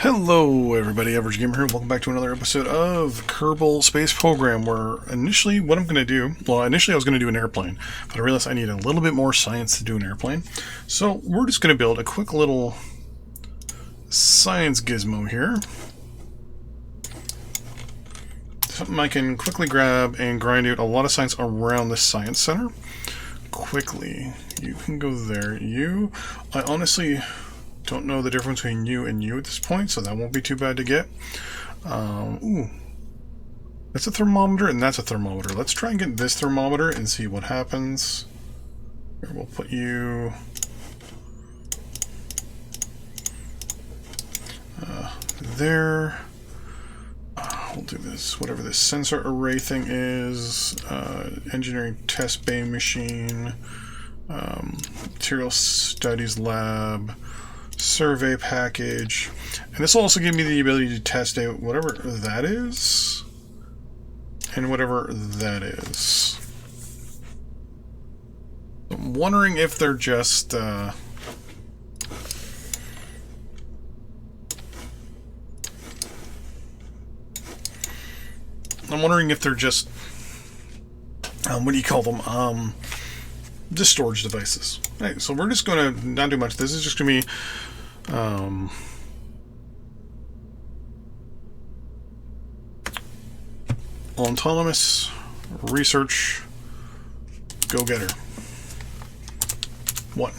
Hello everybody, Average Gamer here. Welcome back to another episode of Kerbal Space Program, where initially what I'm going to do, initially I was going to do an airplane, but I realized I need a little bit more science to do an airplane. So we're just going to build a quick little science gizmo here. Something I can quickly grab and grind out a lot of science around the science center. Quickly. You can go there. I honestly don't know the difference between you and you at this point, so that won't be too bad to get. Ooh. That's a thermometer, and that's a thermometer. Let's try and get this thermometer and see what happens. Here, we'll put you... there. We'll do this, whatever this sensor array thing is. Engineering test bay machine. Material studies lab. Survey package, and this will also give me the ability to test out whatever that is and whatever that is. I'm wondering if they're just I'm wondering if they're just what do you call them, just storage devices. Right, so we're just going to not do much. This is just going to be autonomous research go-getter 1.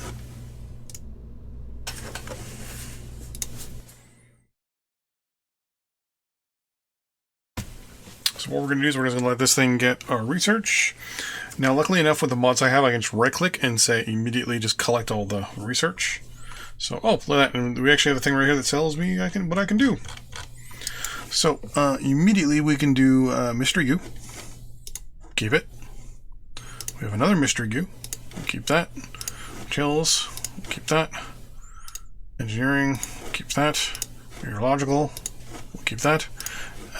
So what we're going to do is we're just going to let this thing get our research. Now, luckily enough, with the mods I have, I can just right-click and say immediately just collect all the research. So, oh, look at that. And we actually have a thing right here that tells me what I can do. So, immediately we can do Mystery U. Keep it. We have another Mystery U. We'll keep that. Chills. We'll keep that. Engineering. We'll keep that. Meteorological. We'll keep that.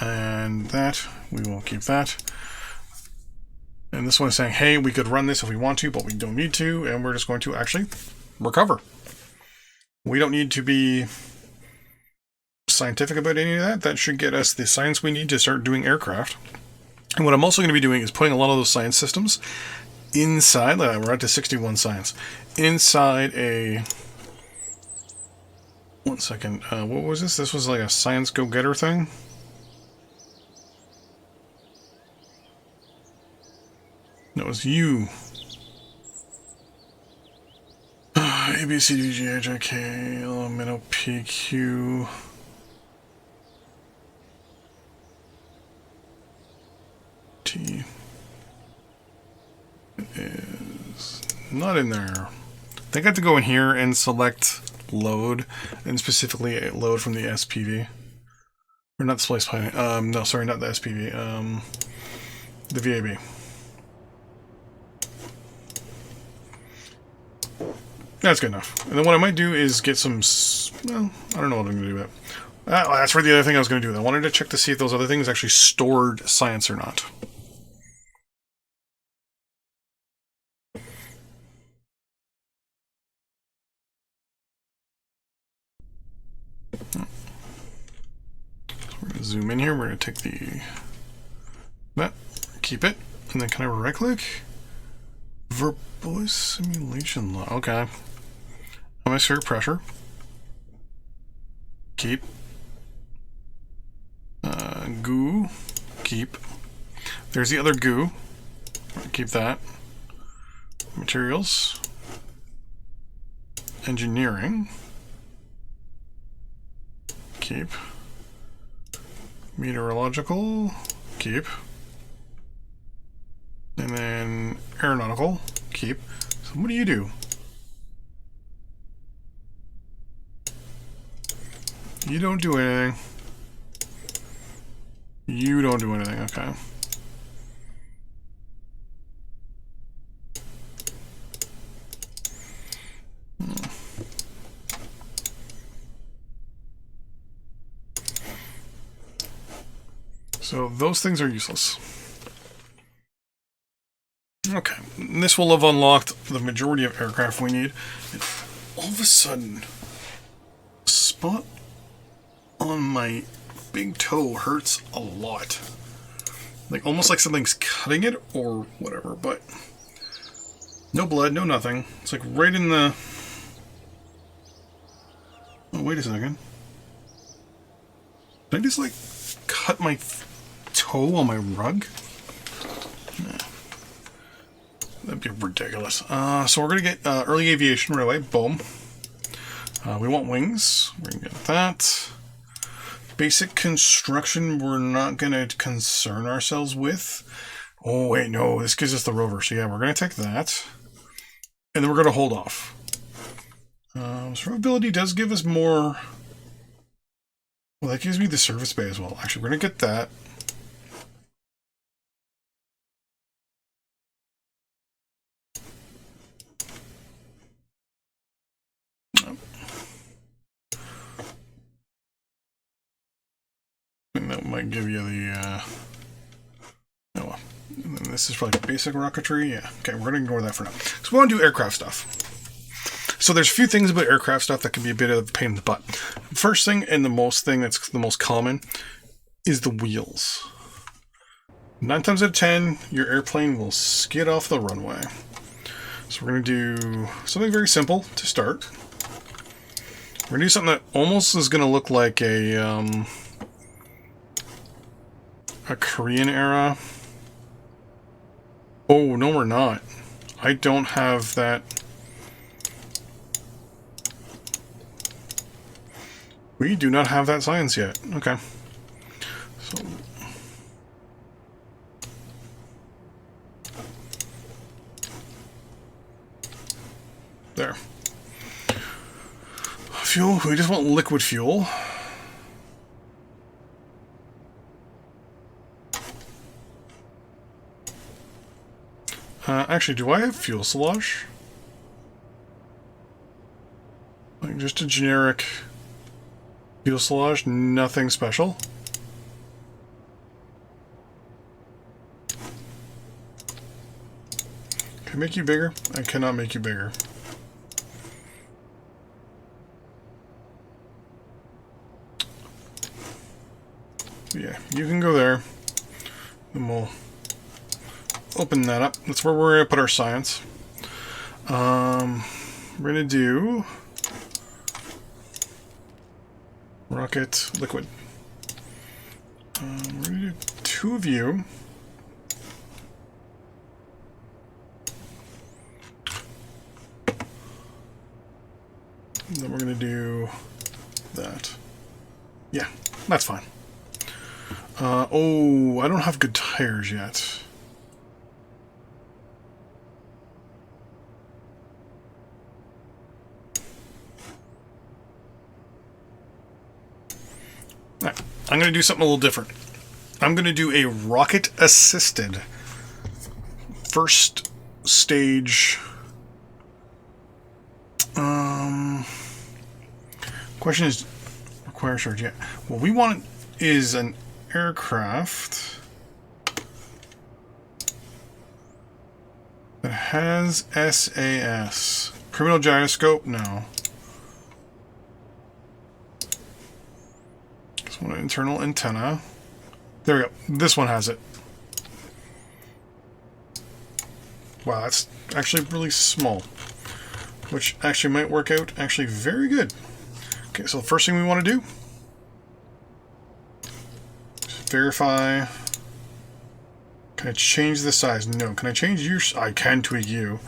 And that. We will keep that. And this one is saying, hey, we could run this if we want to, but we don't need to, and we're just going to actually recover. We don't need to be scientific about any of that. That should get us the science we need to start doing aircraft. And what I'm also going to be doing is putting a lot of those science systems inside, we're at to 61 science, inside a... One second, what was this? This was like a science go-getter thing? That was you. A, B, C, D, G, H, I, K, L, M, N, O, P, Q. T. It is not in there. I think I have to go in here and select load, and specifically load from the SPV. Or not splice planning. No, sorry, not the SPV. The VAB. That's good enough. And then what I might do is get some... Well, I don't know what I'm going to do with that. That's for the other thing I was going to do. I wanted to check to see if those other things actually stored science or not. So we're going to zoom in here. We're going to take that, keep it, and then can I right-click? Verbose simulation law. Okay. Atmospheric pressure. Keep. Goo. Keep. There's the other goo. Keep that. Materials. Engineering. Keep. Meteorological. Keep. And then aeronautical, keep. So what do you do? You don't do anything. You don't do anything, okay. So those things are useless. Okay, this will have unlocked the majority of aircraft we need. And all of a sudden, spot on my big toe hurts a lot. Like, almost like something's cutting it or whatever, but no blood, no nothing. It's like right in the... Oh, wait a second. Did I just, like, cut my toe on my rug? Nah. That'd be ridiculous. So we're going to get early aviation right away. Boom. We want wings. We're going to get that. Basic construction, we're not going to concern ourselves with. Oh, wait, no. This gives us the rover. So, yeah, we're going to take that. And then we're going to hold off. Survivability does give us more... Well, that gives me the service bay as well. Actually, we're going to get that. And that might give you the... Oh, well. And then this is probably basic rocketry. Yeah, okay, we're going to ignore that for now. So we want to do aircraft stuff. So there's a few things about aircraft stuff that can be a bit of a pain in the butt. First thing, and the most thing that's the most common, is the wheels. 9 times out of 10, your airplane will skid off the runway. So we're going to do something very simple to start. We're going to do something that almost is going to look like a Korean era. Oh, no, we're not. I don't have that. We do not have that science yet. Okay. So... There. Fuel, we just want liquid fuel. Actually, do I have fuselage? Like just a generic fuselage, nothing special. Can I make you bigger? I cannot make you bigger. Yeah, you can go there. Then we'll open that up. That's where we're going to put our science. We're going to do rocket liquid. We're going to do 2 of you. And then we're going to do that. Yeah, that's fine. Oh, I don't have good tires yet. Right, I'm going to do something a little different. I'm going to do a rocket-assisted first stage. Question is, require charge, yeah. What we want is an aircraft that has SAS. Criminal gyroscope? No. Just want an internal antenna. There we go. This one has it. Wow, that's actually really small. Which actually might work out actually very good. Okay, so the first thing we want to do, just verify. Can I change the size? No. Can I change your... I can tweak you.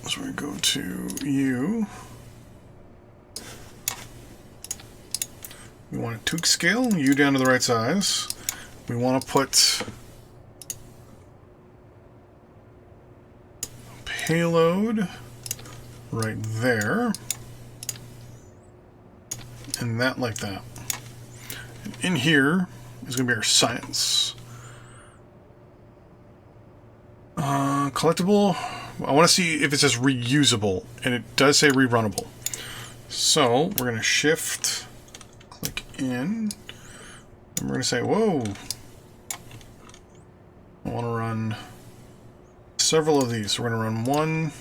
So we go to you. We want to tweak scale, you down to the right size. We want to put payload right there. And that like that. And in here is going to be our science. Collectible. I want to see if it says reusable, and it does say rerunnable. So we're going to shift, click in, and we're going to say, whoa, I want to run several of these. So we're going to run 1,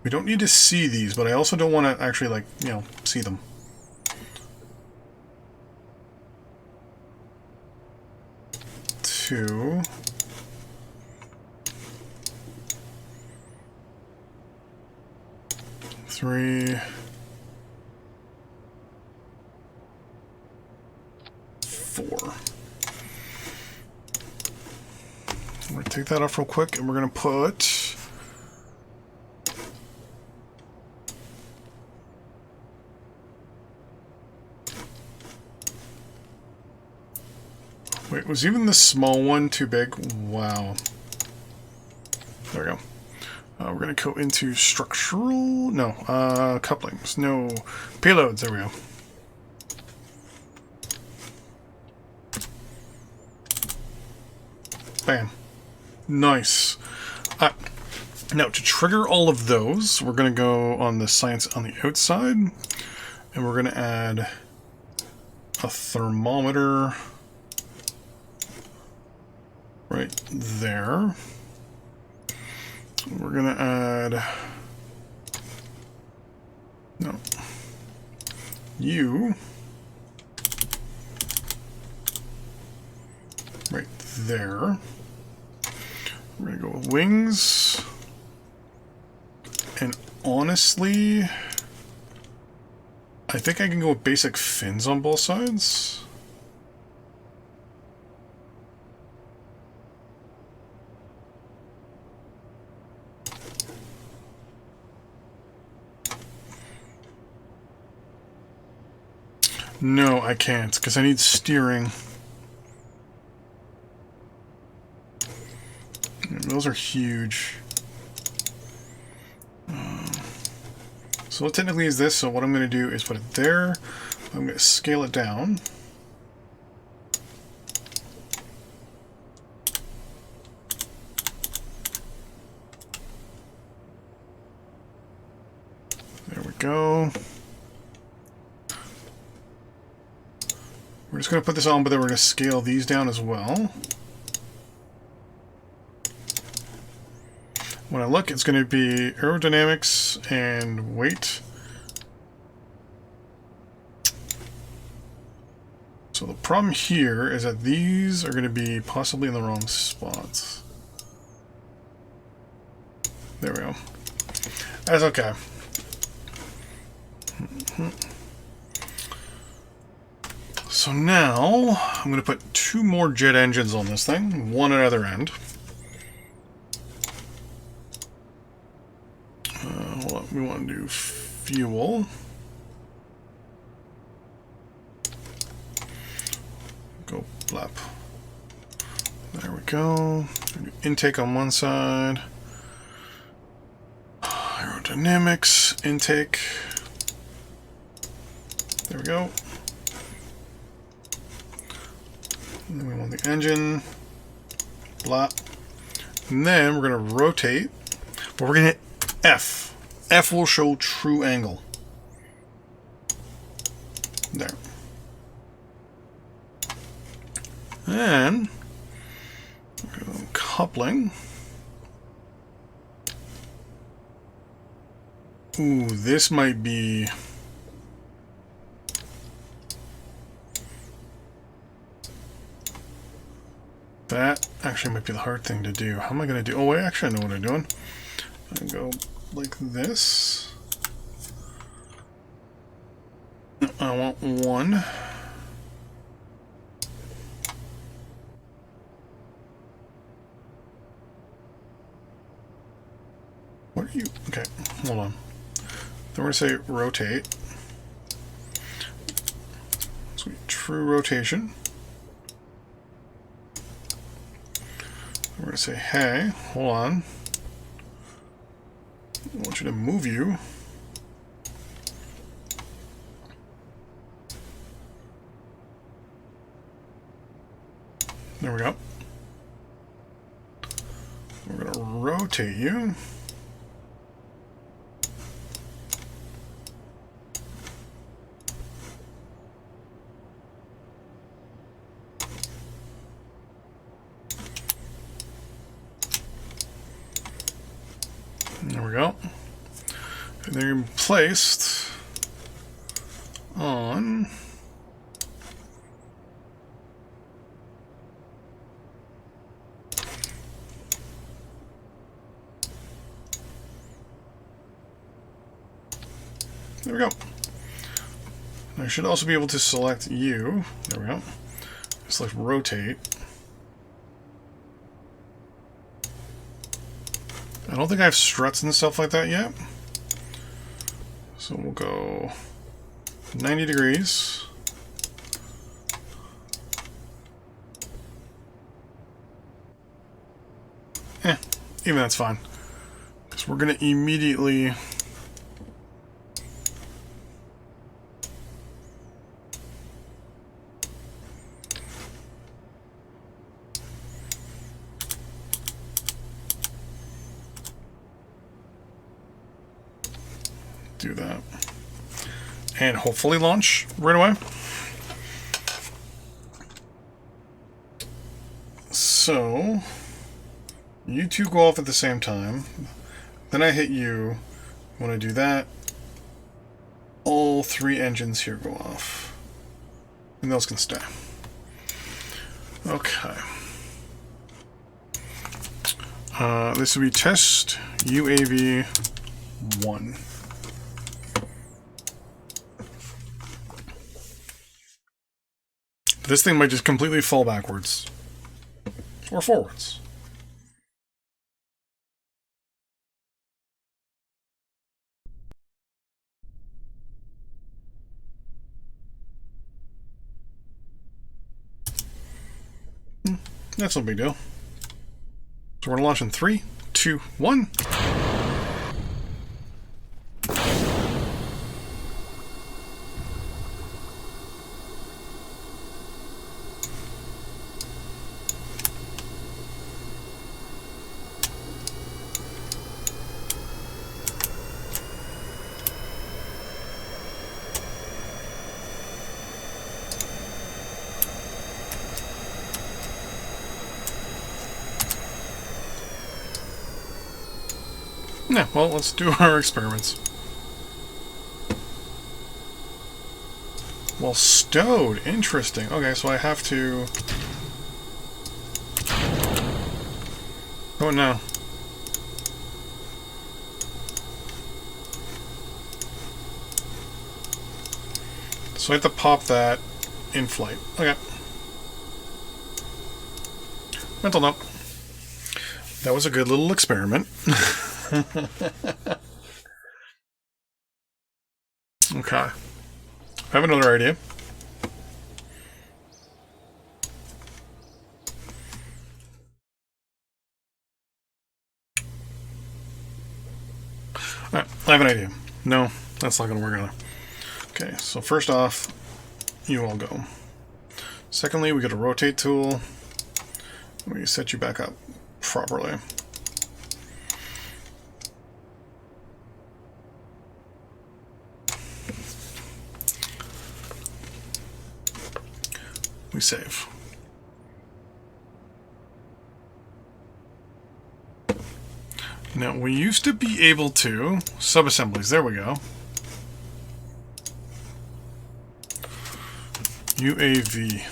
We don't need to see these, but I also don't want to actually, like, you know, see them. Two. Three. Four. I'm going to take that off real quick, and we're going to put... Wait, was even the small one too big? Wow. There we go. We're going to go into structural... No, couplings. No, payloads. There we go. Bam. Nice. Now, to trigger all of those, we're going to go on the science on the outside, and we're going to add a thermometer right there. We're going to add... No. You. Right there. We're going to go with wings. And honestly, I think I can go with basic fins on both sides. No, I can't, because I need steering. Those are huge. So what technically is this? So what I'm going to do is put it there. I'm going to scale it down. There we go. We're just going to put this on, but then we're going to scale these down as well. When I look, it's going to be aerodynamics and weight. So the problem here is that these are going to be possibly in the wrong spots. There we go. That's okay. So now I'm going to put 2 more jet engines on this thing, one at either end. We want to do fuel. Go blap. There we go. Intake on one side. Aerodynamics, intake. There we go. And then we want the engine. Blap. And then we're going to rotate. But we're going to hit F. F will show true angle. There. And coupling. Ooh, this might be... That actually might be the hard thing to do. How am I going to do... Oh, wait, actually I know what I'm doing. I'm going to go like this. I want one. What are you... Okay, hold on. Then we're going to say rotate. Sweet, true rotation. We're going to say, hey, hold on. I want you to move you. There we go. We're going to rotate you. There we go. They're placed on there we go. I should also be able to select you. There we go. Select rotate. I don't think I have struts and stuff like that yet. So we'll go 90 degrees. Even that's fine. Because we're going to immediately do that. And hopefully launch right away. So, you two go off at the same time. Then I hit you. When I do that, all 3 engines here go off. And those can stay. Okay. This would be test UAV 1. This thing might just completely fall backwards. Or forwards. That's no big deal. So we're going to launch in 3, 2, 1. Yeah, well, let's do our experiments. Well, stowed. Interesting. Okay, so I have to... Oh, no. So I have to pop that in flight. Okay. Mental note. That was a good little experiment. Okay. I have another idea. Alright, I have an idea. No, that's not going to work on it. Okay, so first off, you all go. Secondly, we get a rotate tool. We set you back up properly. We save. Now, we used to be able to... Sub-assemblies, there we go. UAV.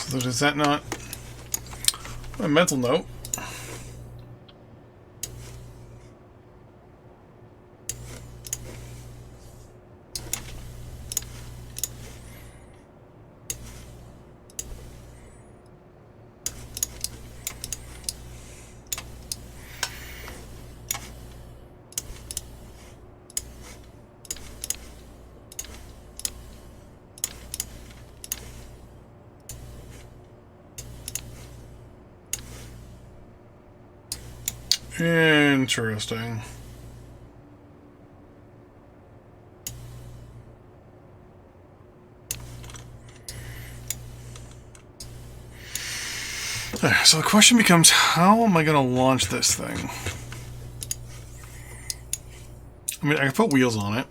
So does that not... A mental note. Interesting. So the question becomes, how am I going to launch this thing? I mean, I can put wheels on it.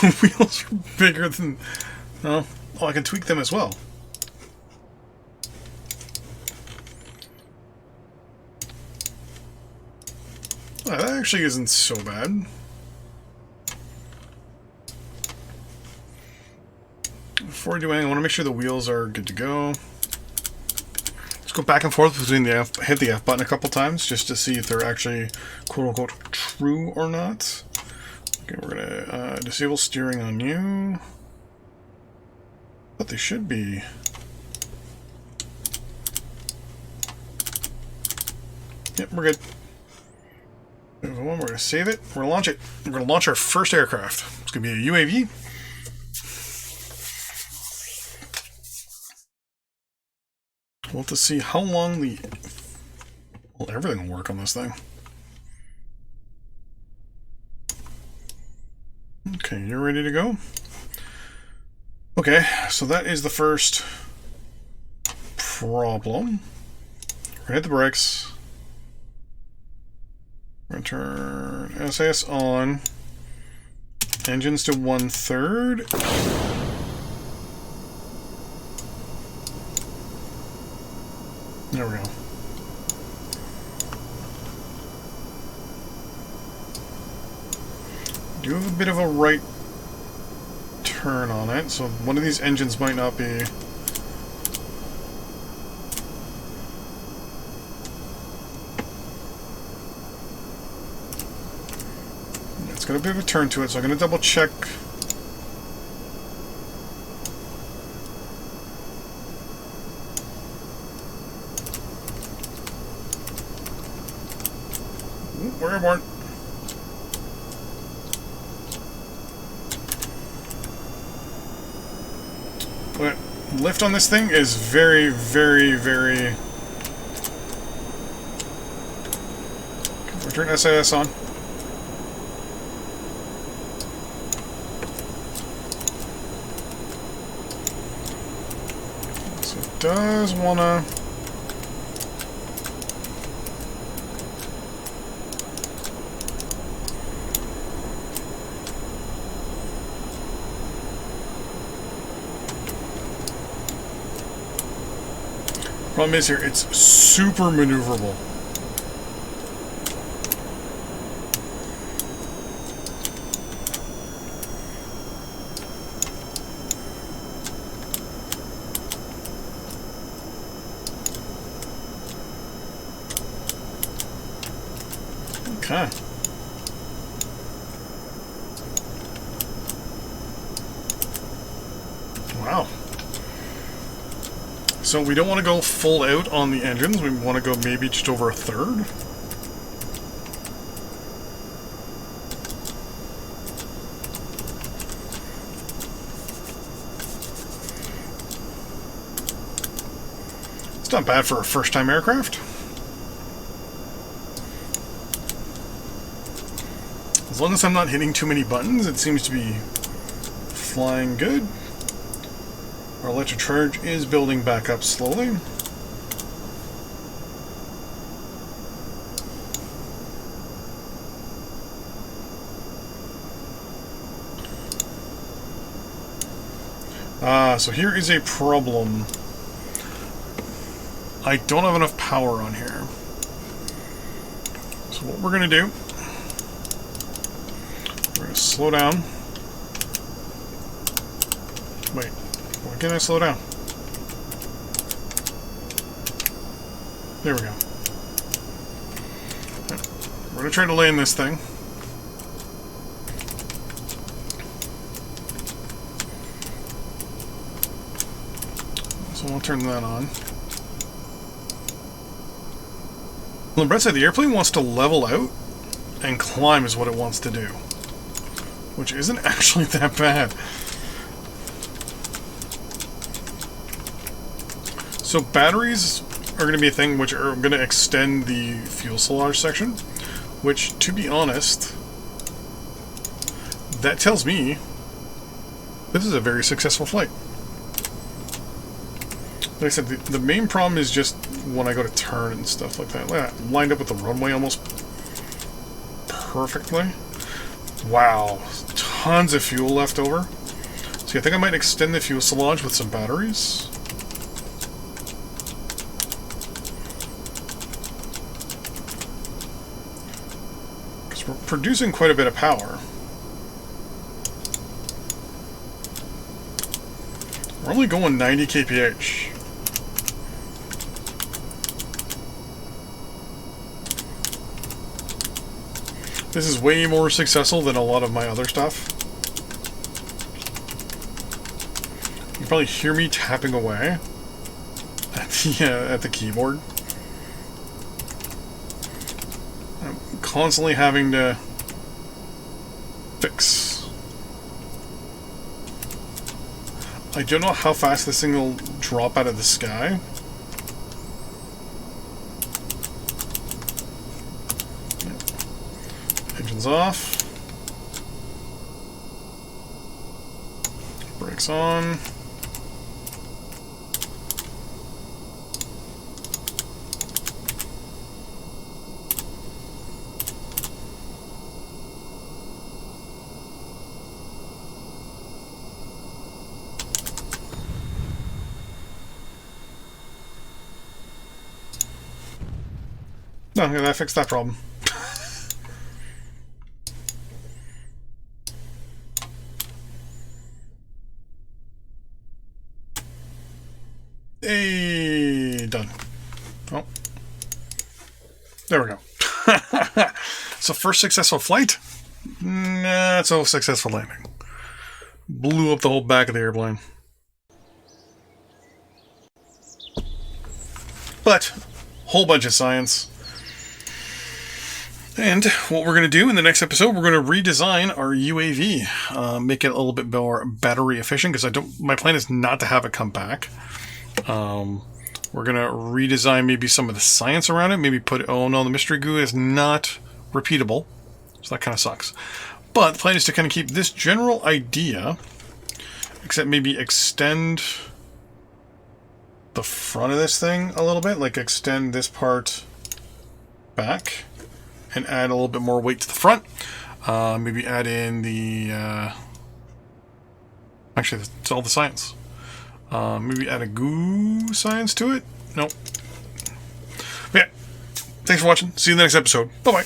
The wheels are bigger than... Oh, I can tweak them as well. Oh, that actually isn't so bad. Before I do anything, I want to make sure the wheels are good to go. Let's go back and forth between the F, hit the F button a couple times just to see if they're actually quote-unquote true or not. Okay, we're gonna disable steering on you. But they should be. Yep, we're good. There's one. We're gonna save it. We're gonna launch it. We're gonna launch our first aircraft. It's gonna be a UAV. We'll have to see how long the... Well, everything will work on this thing. Okay, you're ready to go? Okay, so that is the first problem. We're gonna hit the brakes. We're gonna turn SAS on. Engines to 1/3. There we go. Do have a bit of a right turn on it, so one of these engines might not be... It's got a bit of a turn to it, so I'm going to double check. Ooh, we're airborne. But lift on this thing is very, very, very... Return SAS on. So it does wanna... Problem is here, it's super maneuverable. Okay. Wow. So we don't want to go full out on the engines, we want to go maybe just over 1/3. It's not bad for a first-time aircraft. As long as I'm not hitting too many buttons, it seems to be flying good. Our electric charge is building back up slowly. So here is a problem. I don't have enough power on here. So what we're going to do, we're going to slow down. Wait, why can't I slow down? There we go. We're going to try to land this thing. So I'll turn that on. On the bright side, the airplane wants to level out and climb is what it wants to do. Which isn't actually that bad. So batteries are going to be a thing which are going to extend the fuel silage section. Which, to be honest, that tells me this is a very successful flight. Like I said, the main problem is just when I go to turn and stuff like that. Look at that, lined up with the runway almost perfectly. Wow, tons of fuel left over. So I think I might extend the fuselage with some batteries. Because we're producing quite a bit of power. We're only going 90 kph. This is way more successful than a lot of my other stuff. You can probably hear me tapping away at the keyboard. I'm constantly having to fix. I don't know how fast this thing will drop out of the sky. Engines off. Brakes on. No, yeah, that fixed that problem. Hey, done. Oh, there we go. So first successful flight, not so successful landing. Blew up the whole back of the airplane. But whole bunch of science. And what we're going to do in the next episode, we're going to redesign our UAV, make it a little bit more battery efficient, because my plan is not to have it come back. We're going to redesign maybe some of the science around it, maybe oh no, the mystery goo is not repeatable, so that kind of sucks. But the plan is to kind of keep this general idea, except maybe extend the front of this thing a little bit, like extend this part back. And add a little bit more weight to the front. Maybe add in the... actually, that's all the science. Maybe add a goo science to it? Nope. But yeah. Thanks for watching. See you in the next episode. Bye-bye.